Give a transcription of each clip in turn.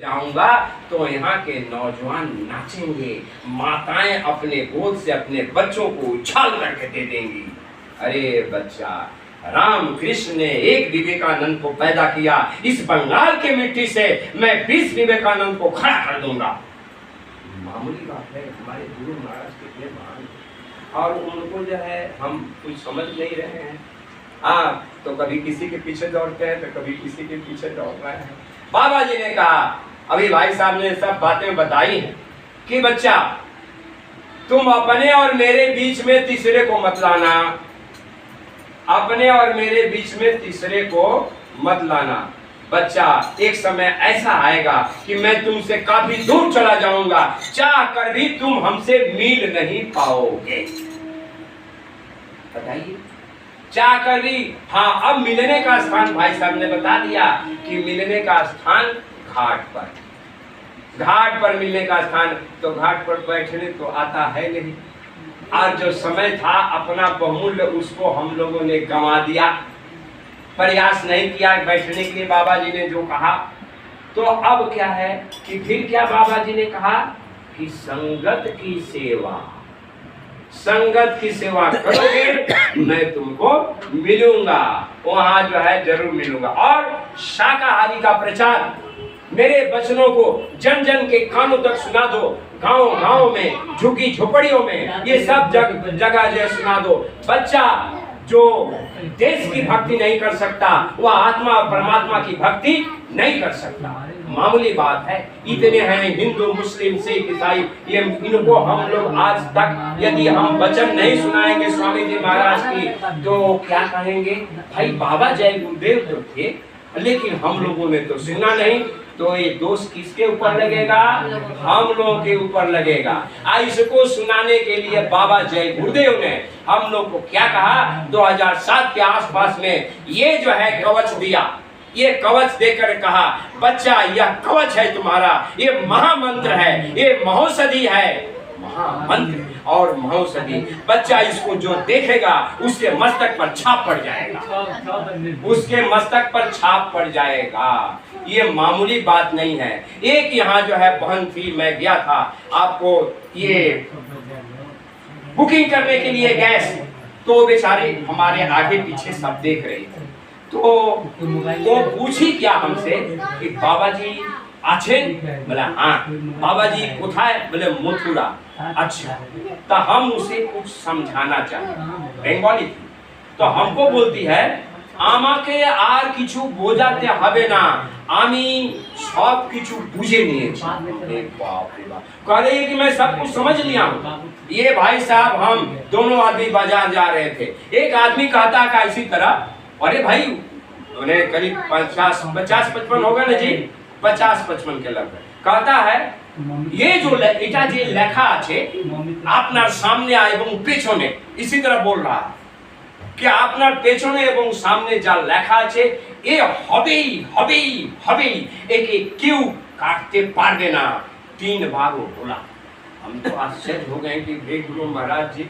जाऊंगा तो यहाँ के नौजवान नाचेंगे, माताएं अपने गोद से अपने बच्चों को उछाल करके दे देंगी। अरे बच्चा, राम कृष्ण ने एक विवेकानंद को पैदा किया, इस बंगाल के मिट्टी से मैं 20 विवेकानंद को खड़ा कर दूंगा। मामूली बात है, हमारे गुरु महाराज कितने महान, और उनको जो है हम कुछ समझ नहीं रहे हैं। तो कभी किसी के पीछे दौड़ते हैं तो कभी किसी के पीछे दौड़ रहे हैं। बाबा जी ने कहा, अभी भाई साहब ने सब बातें बताई हैं कि बच्चा तुम अपने और मेरे बीच में तीसरे को मत लाना, अपने और मेरे बीच में तीसरे को मत लाना। बच्चा, एक समय ऐसा आएगा कि मैं तुमसे काफी दूर चला जाऊंगा, चाह कर भी तुम हमसे मिल नहीं पाओगे। बताइए, चाह कर भी। हाँ, अब मिलने का स्थान भाई साहब ने बता दिया कि मिलने का स्थान घाट पर। घाट पर मिलने का स्थान, तो घाट पर बैठने तो आता है नहीं। आज जो समय था अपना बहुमूल्य, उसको हम लोगों ने गंवा दिया, प्रयास नहीं किया बैठने के लिए। बाबा जी ने जो कहा, तो अब क्या है कि फिर क्या बाबा जी ने कहा कि संगत की सेवा, संगत की सेवा करोगे मैं तुमको मिलूंगा, वहां जो है जरूर मिलूंगा। और शाकाहारी का प्रचार, मेरे वचनों को जन जन के कानों तक सुना दो, गांव गांव में, झुकी झोपड़ियों में, ये सब जगह जो सुना दो। बच्चा जो देश की भक्ति नहीं कर सकता, वह आत्मा परमात्मा की भक्ति नहीं कर सकता। मामूली बात है। इतने हैं हिंदू, मुस्लिम, सिख, ईसाई, ये इनको हम लोग आज तक यदि हम वचन नहीं सुनाएंगे स्वामी जी महाराज की, तो क्या कहेंगे? भाई बाबा जय गुरुदेव तो थे, लेकिन हम लोगों ने तो सुना नहीं। तो ये दोष किसके ऊपर लगेगा? हम लोगों के ऊपर लगेगा। इसको सुनाने के लिए बाबा जय गुरुदेव ने हम लोग को क्या कहा? 2007 के आसपास में ये जो है कवच दिया, ये कवच देकर कहा, बच्चा यह कवच है तुम्हारा, ये महामंत्र है, ये महौषधि है, महामंत्र और महौषधि। बच्चा इसको जो देखेगा उसके मस्तक पर छाप पड़ जाएगा, उसके मस्तक पर छाप पड़ जाएगा। ये मामूली बात नहीं है। एक यहाँ जो है बहन थी, मैं गया था, आपको ये बुकिंग करने के लिए गैस, तो बेचारे हमारे आगे पीछे सब देख रहे थे। तो वो पूछी क्या हमसे कि बाबा जी आछे? बोला हाँ। बाबा जी कोथाय? बोले मथुरा। अच्छा, तो हम उसे कुछ समझाना चाहे, बंगाली थी, तो हमको बोलती है আমাকে আর কিছু বোঝাতে হবে না, আমি सब কিছু বুঝে নিয়েছি। बाप रे बाप, कह रही है कि मैं सब कुछ समझ लिया हूँ। ये भाई साहब हम दोनों आदमी बाजार जा रहे थे, एक आदमी कहता का इसी तरह, अरे भाई उन्हें करीब 50-55 होगा ना जी, 50-55 के लगभग, कहता है ये जो এটা যে লেখা আছে আপনার সামনে এবং পেছনে, इसी तरह बोल रहा है कि আপনার পেছনে এবং সামনে যা লেখা আছে এ হবেই হবেই হবেই, একে কেউ কাটতে পারবে না। 3 बार वो बोला। हम तो आश्चर्य हो गए कि हे गुरु महाराज जी,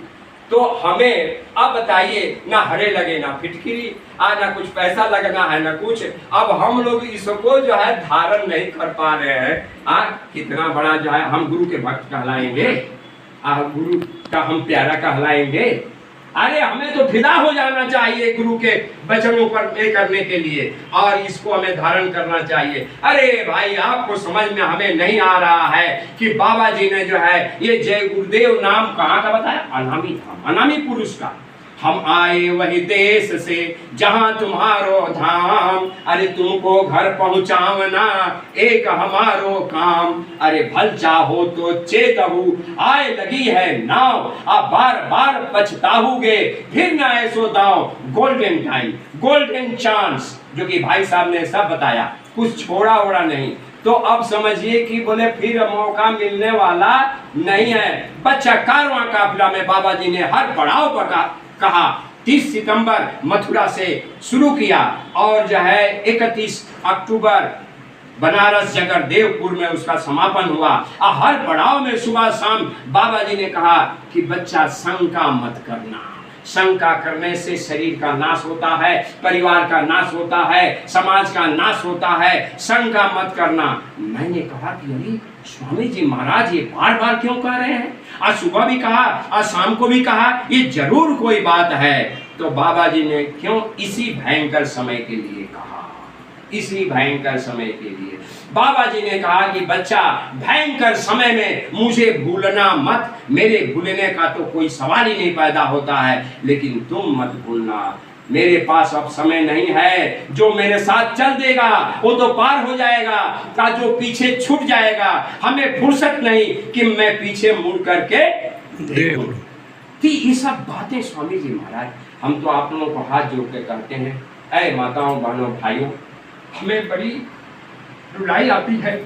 तो हमें अब बताइए, ना हरे लगे ना फिटकिरी, ना कुछ पैसा लगना है ना कुछ। अब हम लोग इसको जो है धारण नहीं कर पा रहे हैं। कितना बड़ा जो है हम गुरु के भक्त कहलाएंगे, गुरु का हम प्यारा कहलाएंगे। अरे हमें तो फिदा हो जाना चाहिए गुरु के वचनों पर प्ले करने के लिए, और इसको हमें धारण करना चाहिए। अरे भाई, आपको समझ में हमें नहीं आ रहा है कि बाबा जी ने जो है ये जय गुरुदेव नाम कहाँ का बताया? अनामी था, अनामी पुरुष का। हम आए वही देश से जहां तुम्हारो धाम, अरे तुमको घर पहुंचावना एक हमारो काम। अरे भल चाहो तो चेतहु आए लगी है नाव, अब बार बार पछताओगे फिर ना ऐसो दाओ। गोल्डन टाइम, गोल्डन चांस, जो कि भाई साहब ने सब बताया, कुछ छोड़ा ओड़ा नहीं। तो अब समझिए कि बोले फिर मौका मिलने वाला नहीं है। बच्चा कारवां काफिला में बाबा जी ने हर पड़ाव पर कहा 30 सितंबर मथुरा से शुरू किया, और जो है 31 अक्टूबर बनारस जगरदेवपुर में उसका समापन हुआ। हर पड़ाव में सुबह शाम बाबा जी ने कहा कि बच्चा शंका मत करना, शंका करने से शरीर का नाश होता है, परिवार का नाश होता है, समाज का नाश होता है। शंका मत करना। मैंने कहा कि अरे स्वामी जी महाराज ये बार बार क्यों कह रहे हैं? आज सुबह भी कहा, आज शाम को भी कहा, ये जरूर कोई बात है। तो बाबा जी ने क्यों इसी भयंकर समय के लिए कहा, इसी भयंकर समय के लिए बाबा जी ने कहा कि बच्चा भयंकर समय में मुझे भूलना मत। मेरे भूलने का तो कोई सवाल ही नहीं पैदा होता है, लेकिन तुम मत भूलना। मेरे पास अब समय नहीं है, जो मेरे साथ चल देगा वो तो पार हो जाएगा, का जो पीछे छूट जाएगा हमें फुर्सत नहीं कि मैं पीछे मुड़ करके देखूं। ये सब बातें स्वामी जी महाराज, हम तो आप लोगों को हाथ जोड़ के कहते हैं, ऐ माताओं बहनों भाइयों, हमें बड़ी रुलाई आती है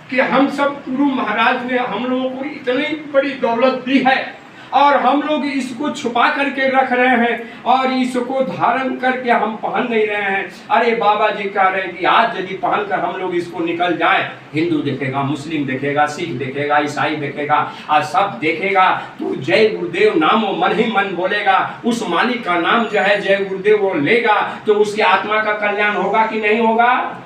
कि हम सब गुरु महाराज ने हम लोगों को इतनी बड़ी दौलत दी है और हम लोग इसको छुपा करके रख रहे हैं और इसको धारण करके हम पहन नहीं रहे हैं। अरे बाबा जी कह रहे हैं कि आज यदि पहनकर हम लोग इसको निकल जाए, हिंदू देखेगा, मुस्लिम देखेगा, सिख देखेगा, ईसाई देखेगा, आज सब देखेगा, तो जय गुरुदेव नाम वो मन ही मन बोलेगा, उस मालिक का नाम जो है जय गुरुदेव वो लेगा, तो उसकी आत्मा का कल्याण होगा कि नहीं होगा?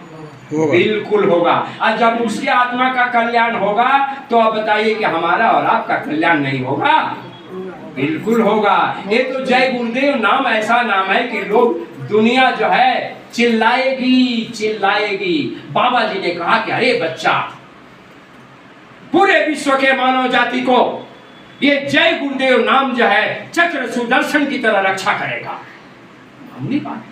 बिल्कुल होगा। और जब उसकी आत्मा का कल्याण होगा तो अब बताइए कि हमारा और आपका कल्याण नहीं होगा? बिल्कुल होगा। ये तो जय गुरुदेव नाम ऐसा नाम है कि लोग, दुनिया जो है चिल्लाएगी चिल्लाएगी। बाबा जी ने कहा कि अरे बच्चा, पूरे विश्व के मानव जाति को ये जय गुरुदेव नाम जो है चक्र सुदर्शन की तरह रक्षा करेगा। मामूली बात है।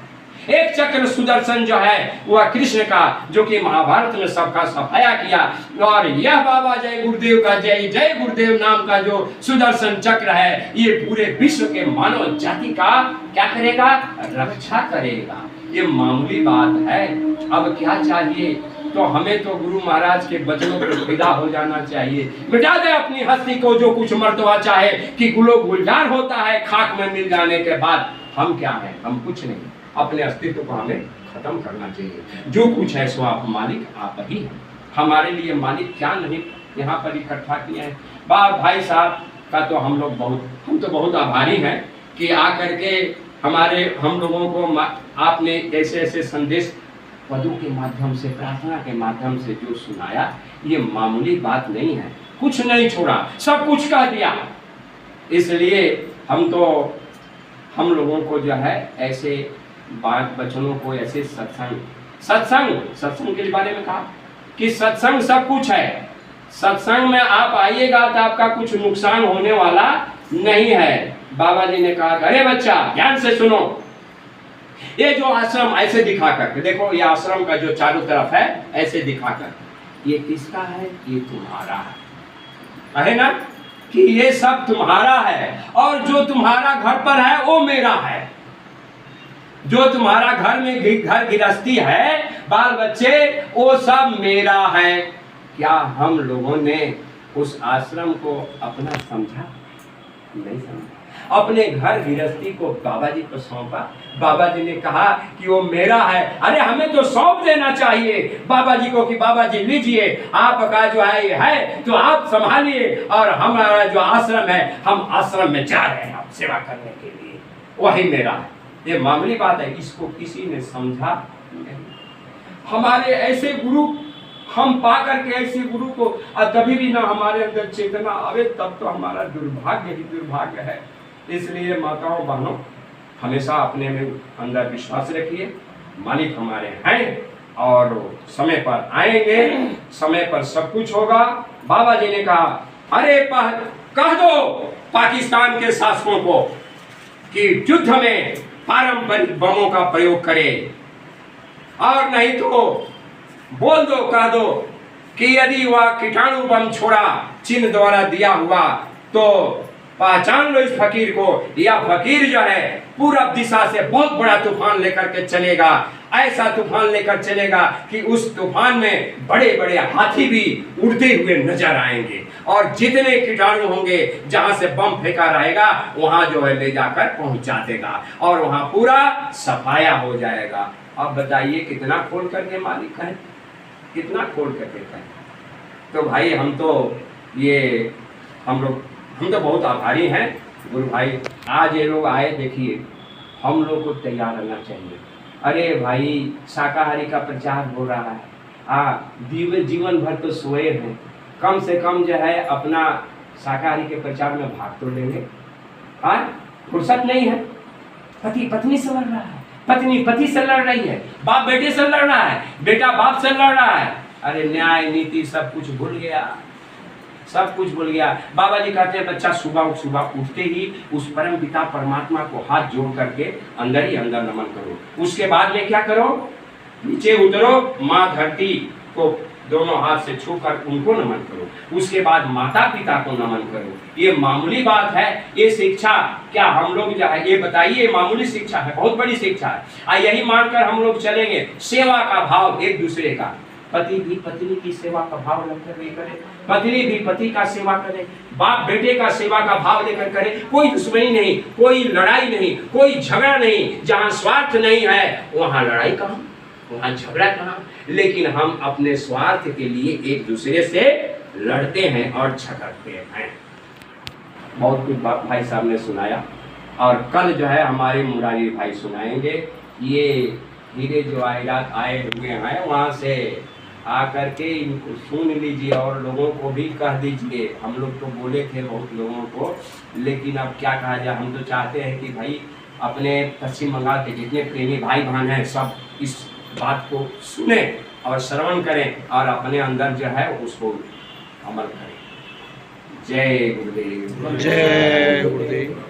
एक चक्र सुदर्शन जो है वह कृष्ण का, जो कि महाभारत में सबका सफाया किया, और यह बाबा जय गुरुदेव का जय जय गुरुदेव नाम का जो सुदर्शन चक्र है, ये पूरे विश्व के मानव जाति का क्या करेगा? रक्षा करेगा। ये मामूली बात है। अब क्या चाहिए? तो हमें तो गुरु महाराज के वचनों पर फिदा हो जाना चाहिए। मिटा दे अपनी हस्ती को जो कुछ मर्तबा चाहे, कि गुलो गुलजार होता है खाक में मिल जाने के बाद। हम क्या है? हम कुछ नहीं। अपने अस्तित्व को हमें खत्म करना चाहिए। जो कुछ है सो आप मालिक आप ही हैं। हमारे लिए मालिक क्या नहीं यहाँ पर इकट्ठा किए हैं। भाई साहब का तो हम तो बहुत आभारी हैं कि आकर के हम लोगों को आपने ऐसे ऐसे संदेश पदों के माध्यम से, प्रार्थना के माध्यम से जो सुनाया, ये मामूली बात नहीं है। कुछ नहीं छोड़ा, सब कुछ कह दिया। इसलिए हम लोगों को जो है ऐसे बात बचनों को, ऐसे सत्संग के बारे में कहा कि सत्संग सब कुछ है। सत्संग में आप आइएगा तो आपका कुछ नुकसान होने वाला नहीं है। बाबा जी ने कहा, अरे बच्चा ध्यान से सुनो, ये जो आश्रम ऐसे दिखा कर देखो, ये आश्रम का जो चारों तरफ है ऐसे दिखा कर, ये किसका है? ये तुम्हारा है ना, कि ये सब तुम्हारा है, और जो तुम्हारा घर पर है वो मेरा है। जो तुम्हारा घर में घर गृहस्थी है, बाल बच्चे, वो सब मेरा है। क्या हम लोगों ने उस आश्रम को अपना समझा? नहीं समझा। अपने घर गृहस्थी को बाबा जी को सौंपा। बाबा जी ने कहा कि वो मेरा है। अरे हमें तो सौंप देना चाहिए बाबा जी को कि बाबा जी लीजिए, आपका जो है ये है तो आप संभालिए, और हमारा जो आश्रम है, हम आश्रम में जा रहे हैं सेवा करने के लिए, वही मेरा है। ये मामूली बात है। इसको किसी ने समझा नहीं। हमारे ऐसे गुरु हम पा करके ऐसे गुरु को, तभी भी ना हमारे अंदर चेतना आवे, तब तो हमारा दुर्भाग्य ही दुर्भाग्य है। इसलिए माताओं बहनों, हमेशा अपने में अंदर विश्वास रखिए, मालिक हमारे हैं और समय पर आएंगे, समय पर सब कुछ होगा। बाबा जी ने कहा, अरे कह दो पाकिस्तान के शासकों को कि युद्ध में पारंपरिक बमों का प्रयोग करे, और नहीं तो बोल दो, कह दो कि यदि वह कीटाणु बम छोड़ा चीन द्वारा दिया हुआ तो पहचान लो इस फकीर को। यह फकीर जो है पूरब दिशा से बहुत बड़ा तूफान लेकर के चलेगा, ऐसा तूफान लेकर चलेगा कि उस तूफान में बड़े बड़े हाथी भी उड़ते हुए नजर आएंगे, और जितने कीटाणु होंगे जहां से बम फेंका रहेगा वहां जो है ले जाकर पहुंचा देगा, और वहां पूरा सफाया हो जाएगा। अब बताइए कितना खोल करके मालिक है, कितना खोल करके है। तो भाई हम तो बहुत आभारी हैं गुरु भाई आज ये लोग आए, देखिए हम लोग को तैयार रहना चाहिए। अरे भाई शाकाहारी का प्रचार हो रहा है, जीवन भर तो सोए हैं, कम से कम जो है अपना शाकाहारी के प्रचार में भाग तो लेंगे। फुर्सत नहीं है, पति पत्नी से लड़ रहा है, पत्नी पति से लड़ रही है, बाप बेटे से लड़ रहा है, बेटा बाप से लड़ रहा है। अरे न्याय नीति सब कुछ भूल गया, सब कुछ भूल गया। बाबा जी कहते हैं बच्चा सुबह उठते ही उस परम पिता परमात्मा को हाथ जोड़ करके अंदर ही अंदर नमन करो। उसके बाद में क्या करो, नीचे उतरो, माँ धरती को दोनों हाथ से छूकर उनको नमन करो। उसके बाद माता पिता को नमन करो। ये मामूली बात है, ये शिक्षा क्या हम लोग जो है ये बताइए, ये मामूली शिक्षा है, बहुत बड़ी शिक्षा है। यही मानकर हम लोग चलेंगे, सेवा का भाव एक दूसरे का, पति भी पत्नी की सेवा का भाव लेकर करे, पत्नी भी पति का सेवा करे, बाप बेटे का सेवा का भाव लेकर करे। कोई दुश्मनी नहीं, कोई लड़ाई नहीं, कोई झगड़ा नहीं। जहाँ स्वार्थ नहीं है वहाँ लड़ाई कहाँ, वहाँ झगड़ा कहाँ। लेकिन हम अपने स्वार्थ के लिए एक दूसरे से लड़ते हैं और झगड़ते हैं। बहुत कुछ भाई साहब ने सुनाया, और कल जो है हमारे मुरारी भाई सुनाएंगे। ये हीरे जो आयरात आए हुए हैं वहाँ से आकर के इनको सुन लीजिए और लोगों को भी कह दीजिए। हम लोग तो बोले थे बहुत लोगों को, लेकिन अब क्या कहा जाए, हम तो चाहते हैं कि भाई अपने पश्चिम बंगाल के जितने प्रेमी भाई बहन हैं सब इस बात को सुने और श्रवण करें और अपने अंदर जो है उसको अमल करें। जय गुरुदेव, जय गुरुदेव।